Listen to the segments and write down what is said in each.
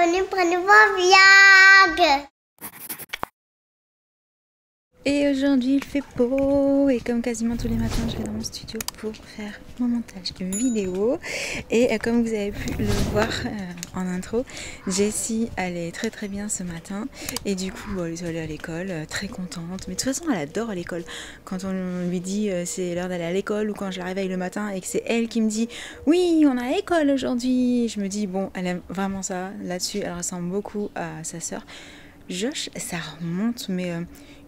bienvenue pour un nouveau vlog. Et aujourd'hui il fait beau et comme quasiment tous les matins je vais dans mon studio pour faire mon montage vidéo. Et comme vous avez pu le voir en intro, Jessie allait très bien ce matin et du coup elle est allée à l'école très contente. Mais de toute façon elle adore l'école. Quand on lui dit c'est l'heure d'aller à l'école ou quand je la réveille le matin et que c'est elle qui me dit oui on a l'école aujourd'hui, je me dis bon elle aime vraiment ça. Là-dessus elle ressemble beaucoup à sa sœur. Josh, ça remonte, mais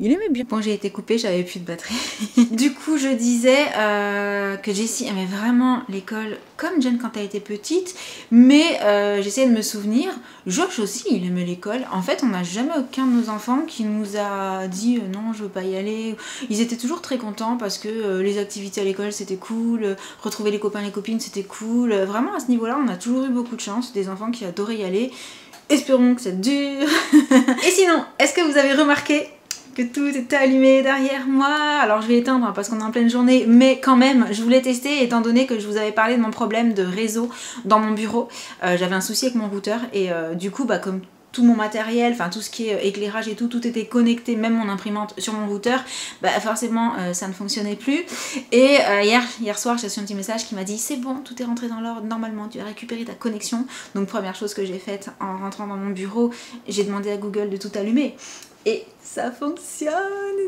il aimait bien. Bon, j'ai été coupée, j'avais plus de batterie. Du coup, je disais que Jessie aimait vraiment l'école comme Jen quand elle était petite, mais j'essayais de me souvenir. Josh aussi, il aimait l'école. En fait, on n'a jamais aucun de nos enfants qui nous a dit non, je veux pas y aller. Ils étaient toujours très contents parce que les activités à l'école c'était cool, retrouver les copains, les copines c'était cool. Vraiment, à ce niveau-là, on a toujours eu beaucoup de chance, des enfants qui adoraient y aller. Espérons que ça dure. Et sinon, est-ce que vous avez remarqué que tout était allumé derrière moi? Alors je vais éteindre parce qu'on est en pleine journée, mais quand même, je voulais tester étant donné que je vous avais parlé de mon problème de réseau dans mon bureau. J'avais un souci avec mon routeur et du coup, bah, comme tout mon matériel, enfin tout ce qui est éclairage et tout était connecté, même mon imprimante sur mon routeur, bah forcément ça ne fonctionnait plus. Et hier soir j'ai reçu un petit message qui m'a dit c'est bon, tout est rentré dans l'ordre, normalement tu as récupéré ta connexion. Donc première chose que j'ai faite en rentrant dans mon bureau, j'ai demandé à Google de tout allumer. Et ça fonctionne,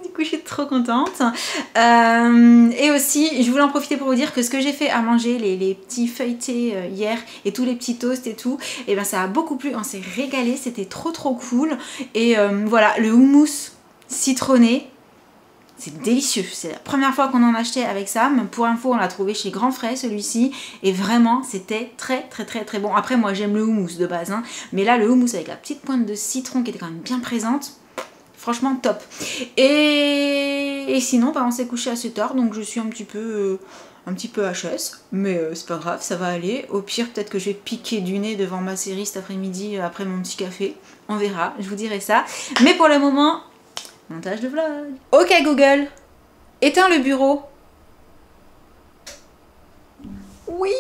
du coup je suis trop contente. Et aussi, je voulais en profiter pour vous dire que ce que j'ai fait à manger, les petits feuilletés hier et tous les petits toasts et tout, et ben ça a beaucoup plu, on s'est régalé, c'était trop cool. Et voilà, le houmous citronné, c'est délicieux, c'est la première fois qu'on en achetait avec Sam. Pour info, on l'a trouvé chez Grand Frais celui-ci et vraiment c'était très bon. Après moi j'aime le houmous de base, hein, mais là le houmous avec la petite pointe de citron qui était quand même bien présente, franchement top. Et sinon bah, on s'est couché assez tard donc je suis un petit peu HS, mais c'est pas grave, ça va aller. Au pire peut-être que je vais piquer du nez devant ma série cet après-midi après mon petit café, on verra, je vous dirai ça. Mais pour le moment, montage de vlog. Ok Google, éteins le bureau. Oui.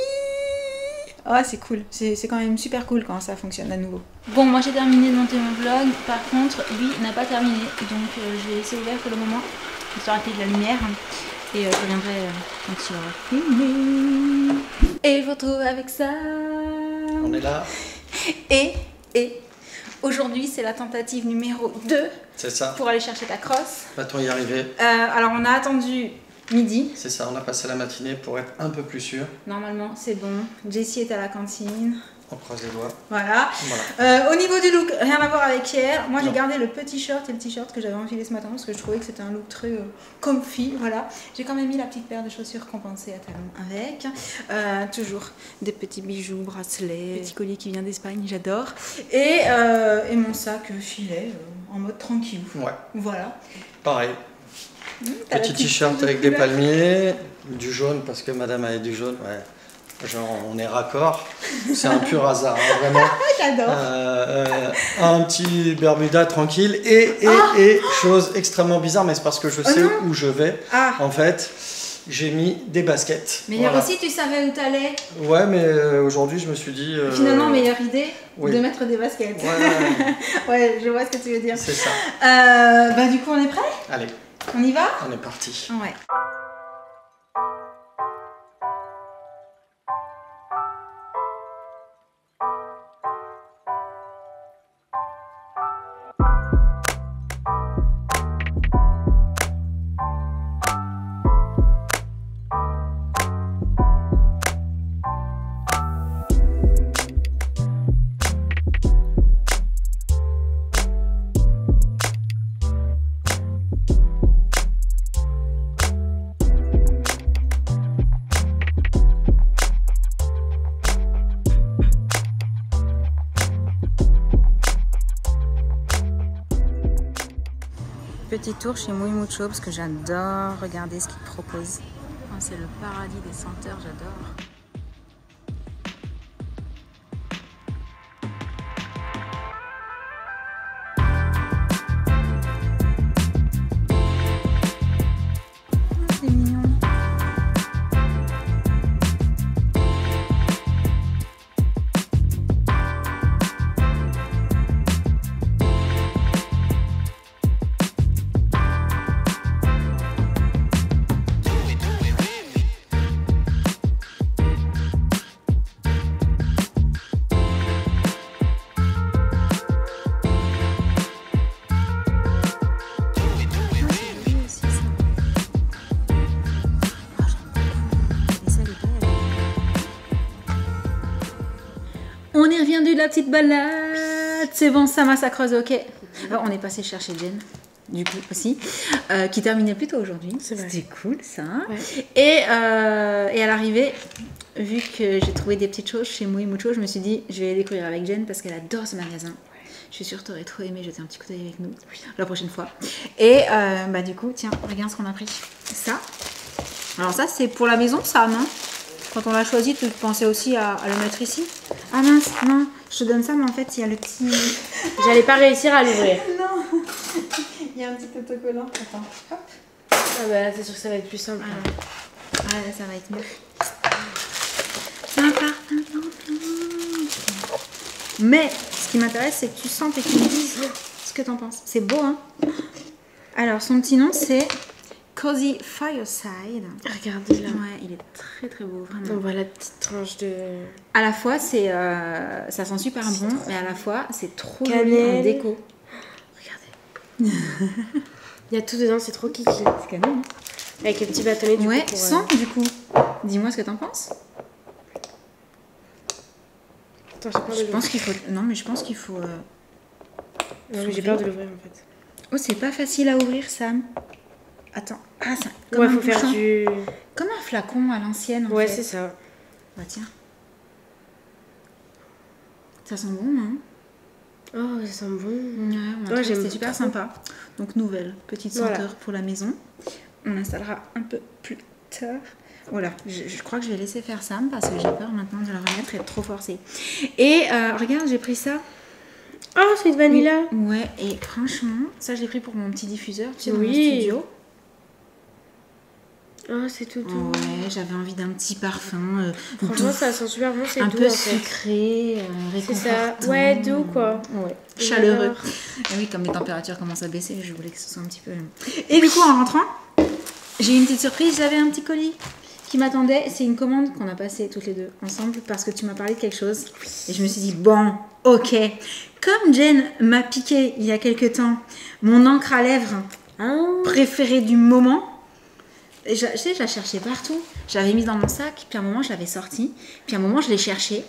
Ah c'est cool, c'est quand même super cool quand ça fonctionne à nouveau. Bon moi j'ai terminé de monter mon vlog, par contre lui n'a pas terminé, donc je vais laisser ouvert pour le moment, histoire qu'il y ait de la lumière, et je reviendrai quand il aura fini. Et je vous retrouve avec ça. On est là. Et aujourd'hui c'est la tentative numéro 2. C'est ça. Pour aller chercher ta crosse. Va-t-on y arriver? Alors on a attendu midi. C'est ça, on a passé la matinée pour être un peu plus sûr. Normalement c'est bon. Jessie est à la cantine. On croise les doigts. Voilà. Au niveau du look, rien à voir avec hier. Moi j'ai gardé le petit shirt et le t-shirt que j'avais enfilé ce matin parce que je trouvais que c'était un look très comfy. Voilà. J'ai quand même mis la petite paire de chaussures compensées à talons avec. Toujours des petits bijoux, bracelets, petit collier qui vient d'Espagne, j'adore. Et mon sac filet en mode tranquille. Ouais. Voilà. Pareil. Petit t-shirt avec des palmiers, du jaune parce que madame avait du jaune. Ouais. Genre on est raccord, c'est un pur hasard, hein, vraiment. J'adore. Un petit Bermuda tranquille et chose extrêmement bizarre, mais c'est parce que je sais où je vais. En fait, j'ai mis des baskets. Mais hier aussi tu savais où t'allais. Ouais, mais aujourd'hui je me suis dit. Finalement, meilleure idée oui. de mettre des baskets. Ouais. Ouais, je vois ce que tu veux dire. C'est ça. Bah du coup on est prêt? Allez. On y va? On est parti. Ouais. Petit tour chez Muy Mucho parce que j'adore regarder ce qu'ils proposent. Oh, c'est le paradis des senteurs, j'adore. C'est mignon. On est revenu de la petite balade. C'est bon, ça massacreuse, ok. Alors, on est passé chercher Jen, du coup aussi, qui terminait plus tôt aujourd'hui. C'était cool ça. Ouais. Et à l'arrivée, vu que j'ai trouvé des petites choses chez Muy Mucho, je me suis dit, je vais les découvrir avec Jen parce qu'elle adore ce magasin. Je suis sûre que tu aurais trop aimé jeter un petit coup d'œil avec nous la prochaine fois. Et bah du coup, tiens, regarde ce qu'on a pris. Ça. Alors ça, c'est pour la maison, ça, non? Quand on l'a choisi, tu pensais aussi à le mettre ici? Ah mince, non, je te donne ça, mais en fait, il y a le petit... J'allais pas réussir à l'ouvrir. Non. Il y a un petit autocollant. Attends, hop. Ah bah c'est sûr que ça va être plus simple. Ah là, ça va être mieux. Mais ce qui m'intéresse, c'est que tu sentes et que tu me dises ce que t'en penses. C'est beau, hein? Alors, son petit nom, c'est Cozy Fireside. Regardez là. Ouais, il est très très beau, vraiment. On voit la petite tranche de... À la fois, c'est ça sent super bon, mais à la fois, c'est trop joli en déco. Regardez. Il y a tout dedans, c'est trop kiki. C'est canon, hein? Avec les petits bâtonnets du ouais, coup. Ouais, sans du coup. Dis-moi ce que t'en penses. Attends, je pense qu'il faut... Non, mais je pense qu'il faut... Non, mais j'ai peur de l'ouvrir en fait. Oh, c'est pas facile à ouvrir, Sam. Attends. Ah, ça... Comme ouais, faut faire du... Comme un flacon à l'ancienne, en ouais, fait. c'est ça. Bah, tiens. Ça sent bon, hein? Oh, ça sent bon. Ouais, c'était super sympa. Donc, nouvelle petite senteur pour la maison. On installera un peu plus tard. Voilà, je crois que je vais laisser faire Sam parce que j'ai peur maintenant de le remettre et de trop forcer. Et regarde, j'ai pris ça. Oh, c'est une vanilla. Ouais, et franchement, ça je l'ai pris pour mon petit diffuseur, tu sais, dans mon studio. Oh, c'est tout doux. Ouais, j'avais envie d'un petit parfum. Franchement, doux, ça sent super bon, c'est doux. Un peu sucré, réconfortant. C'est ça, ouais, doux quoi. Ouais, chaleureux. Et oui, comme les températures commencent à baisser, je voulais que ce soit un petit peu... Et du coup, en rentrant, j'ai eu une petite surprise, j'avais un petit colis qui m'attendait. C'est une commande qu'on a passée toutes les deux ensemble parce que tu m'as parlé de quelque chose. Et je me suis dit, bon, ok. Comme Jen m'a piqué il y a quelques temps mon encre à lèvres préférée du moment, et je la cherchais partout. Je l'avais mise dans mon sac, puis à un moment je l'avais sortie, puis à un moment je l'ai cherchée.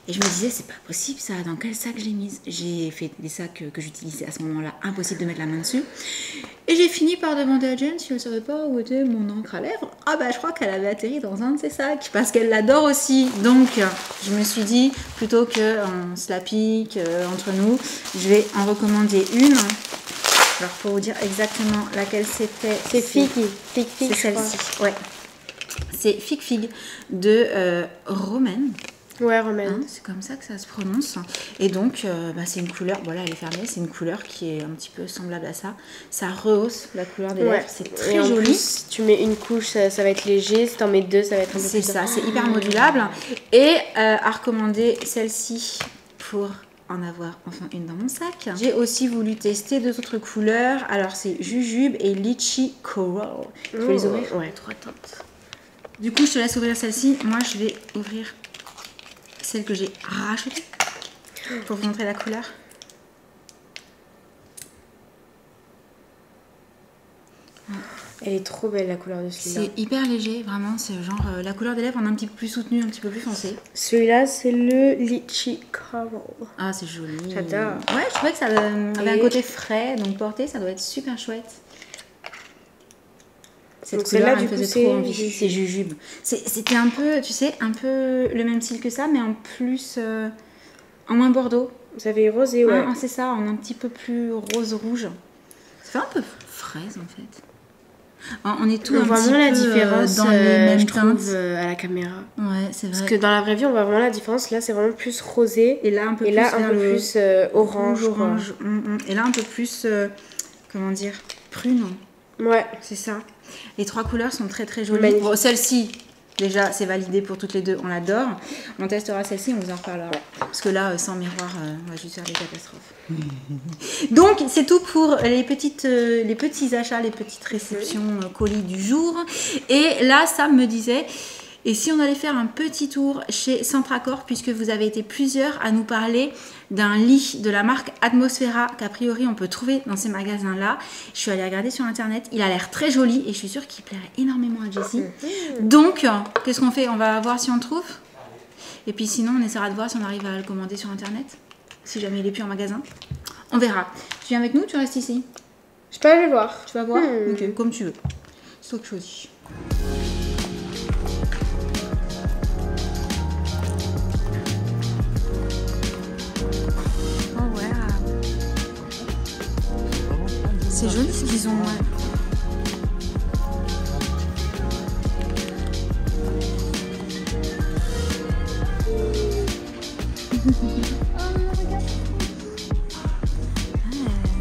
Et je me disais, c'est pas possible ça, dans quel sac je l'ai mise? J'ai fait des sacs que j'utilisais à ce moment-là, impossible de mettre la main dessus. Et j'ai fini par demander à Jen si elle ne savait pas où était mon encre à lèvres. Ah bah je crois qu'elle avait atterri dans un de ses sacs, parce qu'elle l'adore aussi. Donc je me suis dit, plutôt qu'on se la pique entre nous, je vais en recommander une. Alors pour vous dire exactement laquelle c'était, c'est Fig, c'est celle-ci. Ouais. C'est Fig de Romaine. Ouais, Romaine. Hein, c'est comme ça que ça se prononce. Et donc, c'est une couleur, voilà, elle est fermée, c'est une couleur qui est un petit peu semblable à ça. Ça rehausse la couleur des lèvres, c'est très joli. Plus, si tu mets une couche, ça va être léger. Si tu en mets deux, ça va être un peu plus... C'est ça, c'est hyper modulable. Et à recommander celle-ci pour en avoir enfin une dans mon sac. J'ai aussi voulu tester deux autres couleurs. Alors, c'est Jujube et Litchi Coral. Tu veux les ouvrir? Ouais, trop tente. Du coup, je te laisse ouvrir celle-ci. Moi, je vais ouvrir celle que j'ai rachetée pour vous montrer la couleur. Elle est trop belle la couleur de celui-là. C'est hyper léger, vraiment. C'est genre la couleur des lèvres en un petit peu plus soutenue, un petit peu plus foncée. Celui-là, c'est le Litchi Coral. Ah, c'est joli. J'adore. Ouais, je trouvais que ça avait un côté frais, donc porté, ça doit être super chouette. Cette couleur, elle me faisait trop envie. C'est Jujube. C'était un peu, tu sais, un peu le même style que ça, mais en plus, en moins bordeaux. Vous avez rosé, ouais. C'est ça, en un petit peu plus rose-rouge. Ça fait un peu fraise, en fait. On est tout un petit peu la différence dans les mêmes teintes. À la caméra. Ouais, c'est vrai. Parce que dans la vraie vie, on voit vraiment la différence. Là, c'est vraiment plus rosé. Et là, un peu plus orange. Et là, un peu plus, comment dire, prune. Ouais. C'est ça. Les trois couleurs sont très très jolies. Bon, celle-ci, déjà, c'est validé pour toutes les deux. On l'adore. On testera celle-ci, on vous en reparlera. Parce que là, sans miroir, on va juste faire des catastrophes. Donc, c'est tout pour les petits achats, les petites réceptions colis du jour. Et là, Sam me disait... Et si on allait faire un petit tour chez Centracor, puisque vous avez été plusieurs à nous parler d'un lit de la marque Atmosfera, qu'a priori on peut trouver dans ces magasins-là. Je suis allée regarder sur internet, il a l'air très joli et je suis sûre qu'il plairait énormément à Jessie. Donc, qu'est-ce qu'on fait? On va voir si on trouve. Et puis sinon, on essaiera de voir si on arrive à le commander sur internet. Si jamais il est plus en magasin. On verra. Tu viens avec nous ou tu restes ici? Je peux aller voir. Tu vas voir? Ok, comme tu veux. C'est toi qui choisis. Oh ouais. C'est joli ce qu'ils ont. Ouais.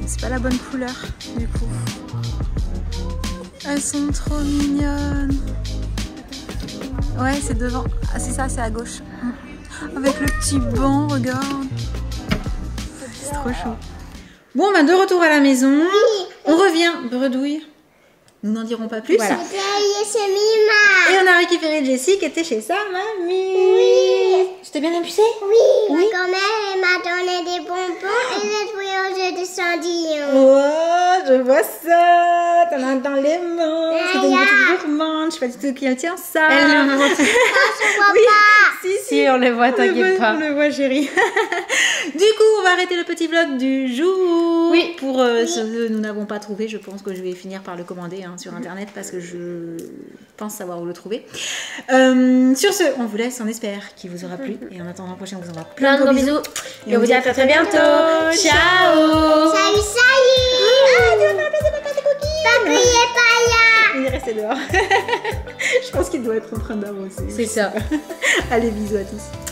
C'est pas la bonne couleur du coup. Elles sont trop mignonnes. Ouais, c'est devant. Ah, c'est ça, c'est à gauche. Avec le petit banc, regarde. C'est trop chaud. Bon, bah de retour à la maison. On revient, bredouille. Nous n'en dirons pas plus. Voilà. C'est Mima. Et on a récupéré Jessie qui était chez sa mamie. Oui. Je t'ai bien impulsé? Oui, ma grand-mère m'a donné des bonbons et j'ai joué au jeu de Cendillon. Oh, je vois ça. T'en as dans les mains. C'est une petite gourmande. Je sais pas du tout qui elle tient ça. Elle le montre. Je vois Oui, pas. si, on le voit, t'inquiète pas. On le voit, chérie. Du coup, on va arrêter le petit vlog du jour. Oui. Pour ce que nous n'avons pas trouvé, je pense que je vais finir par le commander sur internet parce que je pense savoir où le trouver. Sur ce, on vous laisse, on espère qu'il vous aura plu. Et en attendant, prochain, on vous envoie plein de gros bisous. Et on vous dit à très bientôt. Ciao. Salut, salut. Ah, tu vas faire plaisir à tes coquilles. Papy est pas là. Il est resté dehors. Je pense qu'il doit être en train d'avancer. C'est ça. Allez, bisous à tous.